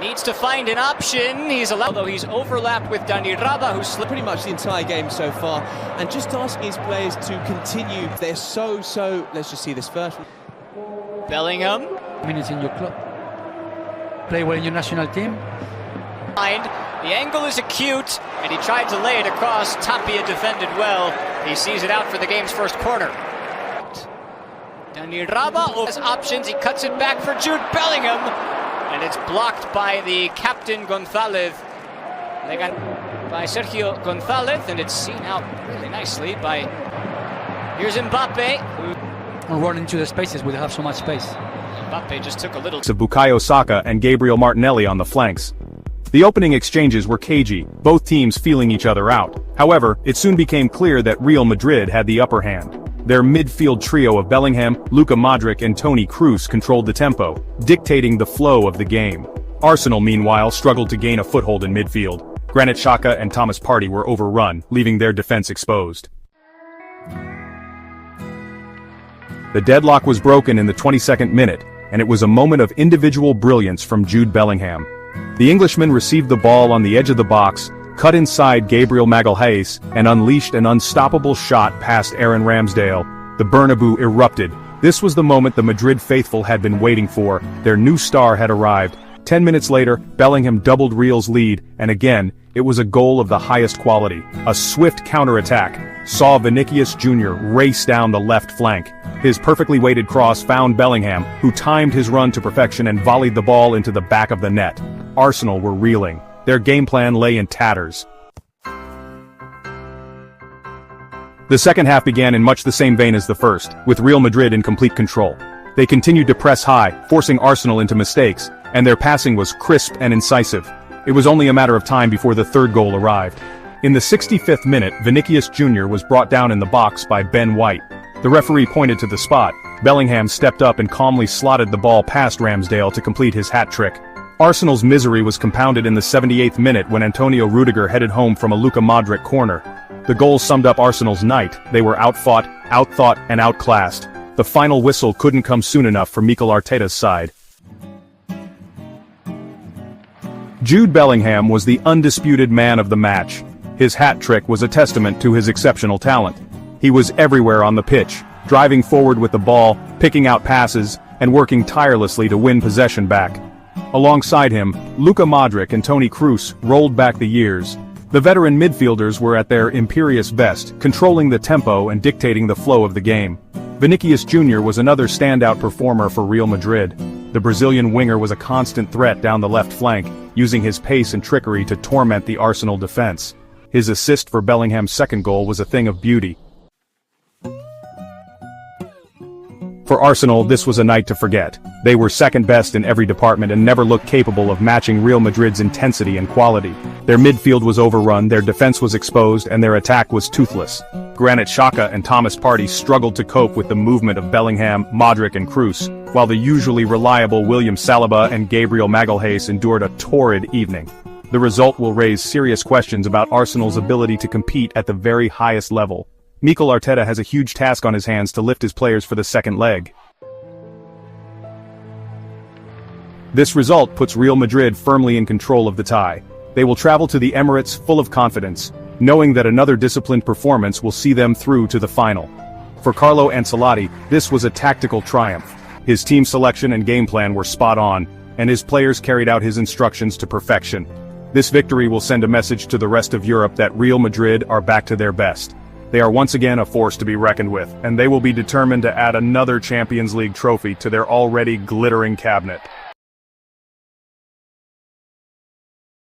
Needs to find an option. He's allowed, although he's overlapped with Dani Raba, who's slipped pretty much the entire game so far, and just asking his players to continue. They're so, let's just see this first. Bellingham. Minutes in your club. Play well in your national team. The angle is acute, and he tried to lay it across. Tapia defended well. He sees it out for the game's first corner. Dani Raba has options. He cuts it back for Jude Bellingham, and it's blocked by the captain Gonzalez. They got by Sergio Gonzalez, and it's seen out really nicely by. Here's Mbappe, who run into the spaces. We have so much space. Mbappe just took a little. To Bukayo Saka and Gabriel Martinelli on the flanks. The opening exchanges were cagey, both teams feeling each other out. However, it soon became clear that Real Madrid had the upper hand. Their midfield trio of Bellingham, Luka Modric and Toni Kroos controlled the tempo, dictating the flow of the game. Arsenal meanwhile struggled to gain a foothold in midfield. Granit Xhaka and Thomas Partey were overrun, leaving their defense exposed. The deadlock was broken in the 22nd minute, and it was a moment of individual brilliance from Jude Bellingham. The Englishman received the ball on the edge of the box, cut inside Gabriel Magalhaes, and unleashed an unstoppable shot past Aaron Ramsdale. The Bernabéu erupted. This was the moment the Madrid faithful had been waiting for. Their new star had arrived. 10 minutes later, Bellingham doubled Real's lead, and again, it was a goal of the highest quality. A swift counter-attack saw ViniciusJunior race down the left flank. His perfectly weighted cross found Bellingham, who timed his run to perfection and volleyed the ball into the back of the net. Arsenal were reeling. Their game plan lay in tatters. The second half began in much the same vein as the first, with Real Madrid in complete control. They continued to press high, forcing Arsenal into mistakes, and their passing was crisp and incisive. It was only a matter of time before the third goal arrived. In the 65th minute, ViniciusJunior was brought down in the box by Ben White. The referee pointed to the spot. Bellingham stepped up and calmly slotted the ball past Ramsdale to complete his hat-trick. Arsenal's misery was compounded in the 78th minute when Antonio Rüdiger headed home from a Luka Modric corner. The goal summed up Arsenal's night. They were outfought, outthought, and outclassed. The final whistle couldn't come soon enough for Mikel Arteta's side. Jude Bellingham was the undisputed man of the match. His hat-trick was a testament to his exceptional talent. He was everywhere on the pitch, driving forward with the ball, picking out passes, and working tirelessly to win possession back. Alongside him, Luka Modric and Toni Kroos rolled back the years. The veteran midfielders were at their imperious best, controlling the tempo and dictating the flow of the game. ViniciusJunior was another standout performer for Real Madrid. The Brazilian winger was a constant threat down the left flank, using his pace and trickery to torment the Arsenal defense. His assist for Bellingham's second goal was a thing of beauty. For Arsenal, this was a night to forget. They were second best in every department and never looked capable of matching Real Madrid's intensity and quality. Their midfield was overrun, their defense was exposed, and their attack was toothless. Granit Xhaka and Thomas Partey struggled to cope with the movement of Bellingham, Modric and Kroos, while the usually reliable William Saliba and Gabriel Magalhaes endured a torrid evening. The result will raise serious questions about Arsenal's ability to compete at the very highest level. Mikel Arteta has a huge task on his hands to lift his players for the second leg. This result puts Real Madrid firmly in control of the tie. They will travel to the Emirates full of confidence, knowing that another disciplined performance will see them through to the final. For Carlo Ancelotti, this was a tactical triumph. His team selection and game plan were spot on, and his players carried out his instructions to perfection. This victory will send a message to the rest of Europe that Real Madrid are back to their best. They are once again a force to be reckoned with, and they will be determined to add another Champions League trophy to their already glittering cabinet.